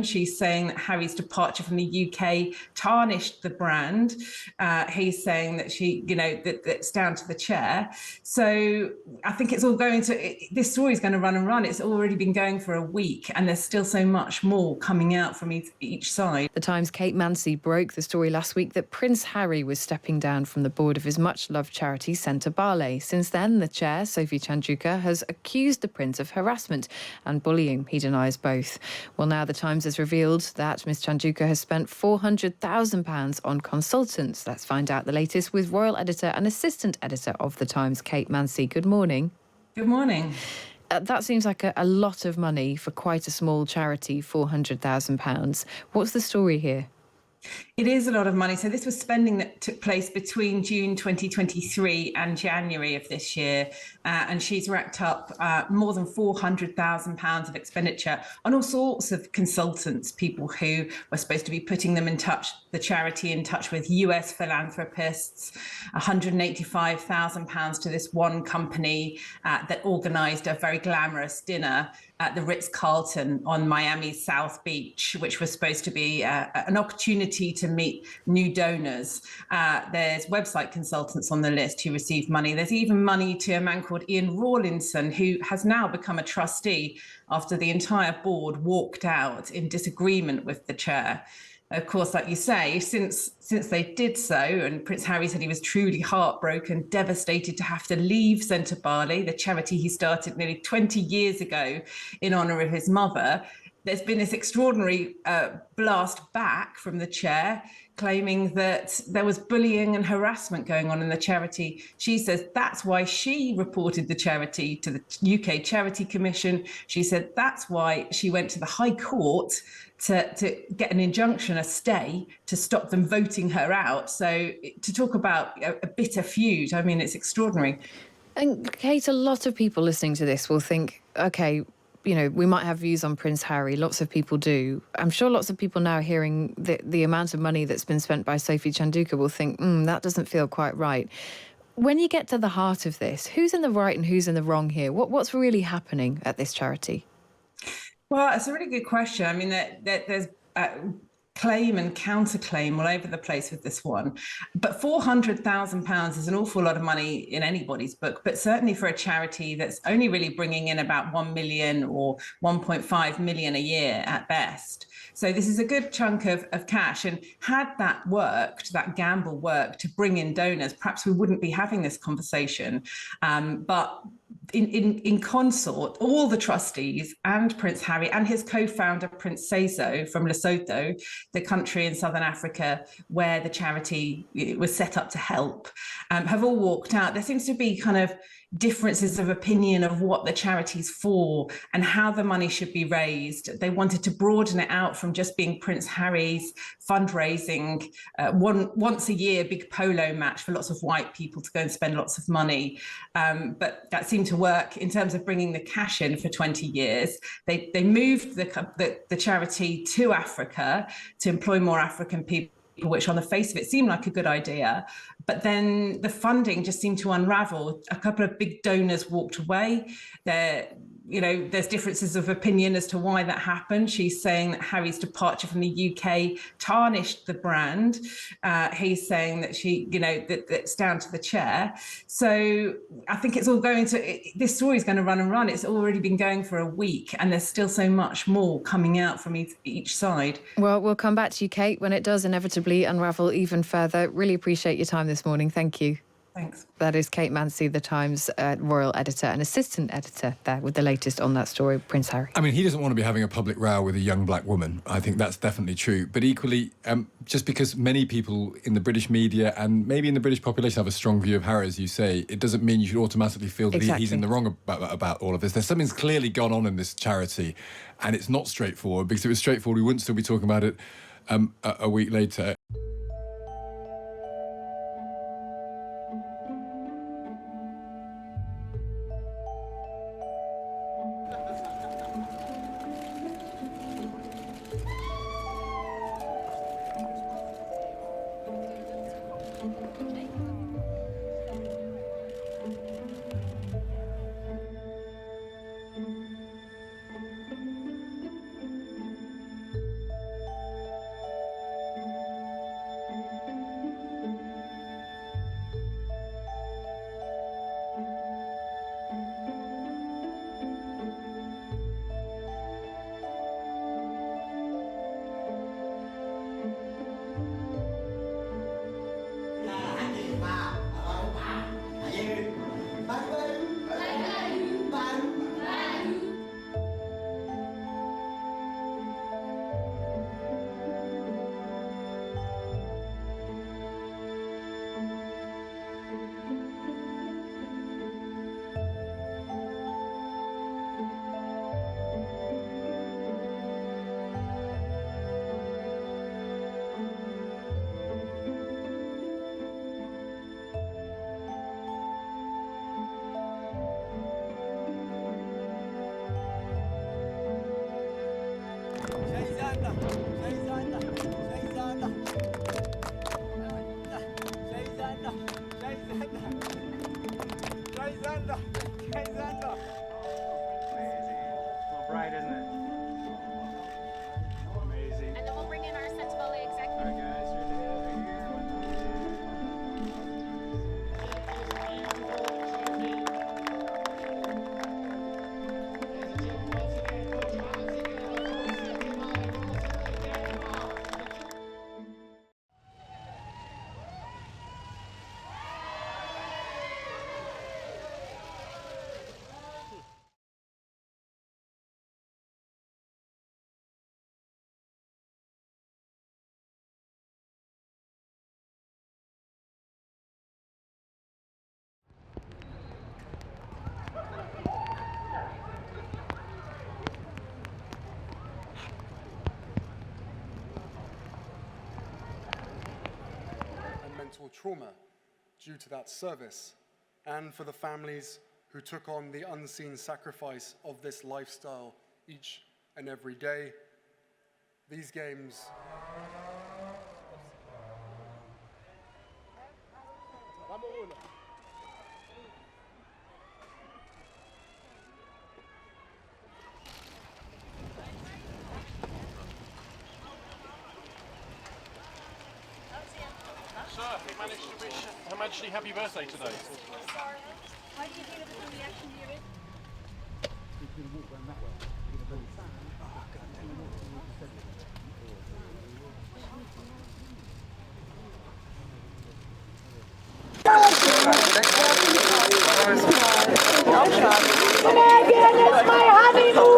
She's saying that Harry's departure from the UK tarnished the brand. He's saying that that's down to the chair. So I think it's all going to, this story is going to run and run. It's already been going for a week, and there's still so much more coming out from each side. The Times' Kate Mansey broke the story last week that Prince Harry was stepping down from the board of his much-loved charity Sentebale. Since then, the chair, Sophie Chanduka, has accused the prince of harassment and bullying. He denies both. Well, now the Times has revealed that Miss Chanduka has spent £400,000 on consultants. Let's find out the latest with royal editor and assistant editor of the Times, Kate Mansey. Good morning. Good morning. That seems like a lot of money for quite a small charity, £400,000. What's the story here? It is a lot of money. So this was spending that took place between June 2023 and January of this year. And she's racked up more than £400,000 of expenditure on all sorts of consultants, people who were supposed to be putting them in touch, the charity in touch with US philanthropists, £185,000 to this one company that organised a very glamorous dinner at the Ritz-Carlton on Miami's South Beach, which was supposed to be an opportunity to meet new donors. There's website consultants on the list who received money. There's even money to a man called Ian Rawlinson, who has now become a trustee after the entire board walked out in disagreement with the chair. Of course, like you say, since they did so, and Prince Harry said he was truly heartbroken, devastated to have to leave Sentebale, the charity he started nearly 20 years ago in honour of his mother, there's been this extraordinary blast back from the chair, claiming that there was bullying and harassment going on in the charity. She says that's why she reported the charity to the UK Charity Commission. She said that's why she went to the High Court to get an injunction, a stay, to stop them voting her out. So to talk about a bitter feud, I mean, it's extraordinary. And Kate, a lot of people listening to this will think, OK, you know, we might have views on Prince Harry. Lots of people do. I'm sure lots of people now hearing the amount of money that's been spent by Sophie Chanduka will think, that doesn't feel quite right. When you get to the heart of this, who's in the right and who's in the wrong here? What's really happening at this charity? Well, it's a really good question. I mean, there's claim and counterclaim all over the place with this one. But £400,000 is an awful lot of money in anybody's book, but certainly for a charity that's only really bringing in about 1 million or 1.5 million a year at best. So this is a good chunk of cash. And had that worked, that gamble worked to bring in donors, perhaps we wouldn't be having this conversation. But in consort, all the trustees and Prince Harry and his co-founder, Prince Seeiso from Lesotho, the country in Southern Africa where the charity was set up to help, have all walked out. There seems to be kind of differences of opinion of what the charity's for and how the money should be raised. They wanted to broaden it out from just being Prince Harry's fundraising, once a year big polo match for lots of white people to go and spend lots of money. But that seemed to work in terms of bringing the cash in for 20 years. They moved the charity to Africa to employ more African people, which on the face of it seemed like a good idea. But then the funding just seemed to unravel. A couple of big donors walked away. There's differences of opinion as to why that happened. She's saying that Harry's departure from the UK tarnished the brand. He's saying that that's down to the chair. So I think it's all going to, this story is going to run and run. It's already been going for a week, and there's still so much more coming out from each side. Well, we'll come back to you, Kate, when it does inevitably unravel even further. Really appreciate your time this morning. Thank you. Thanks. That is Kate Mansey, the Times royal editor and assistant editor there with the latest on that story, Prince Harry. I mean, he doesn't want to be having a public row with a young black woman. I think that's definitely true. But equally, just because many people in the British media and maybe in the British population have a strong view of Harry, as you say, it doesn't mean you should automatically feel that he's in the wrong about all of this. There's something's clearly gone on in this charity, and it's not straightforward. Because if it was straightforward, we wouldn't still be talking about it a week later. mental trauma due to that service, and for the families who took on the unseen sacrifice of this lifestyle each and every day. These games Sir, we managed to wish Her Majesty happy birthday today. How do you feel about the reaction you're in? Megan, it's my honeymoon!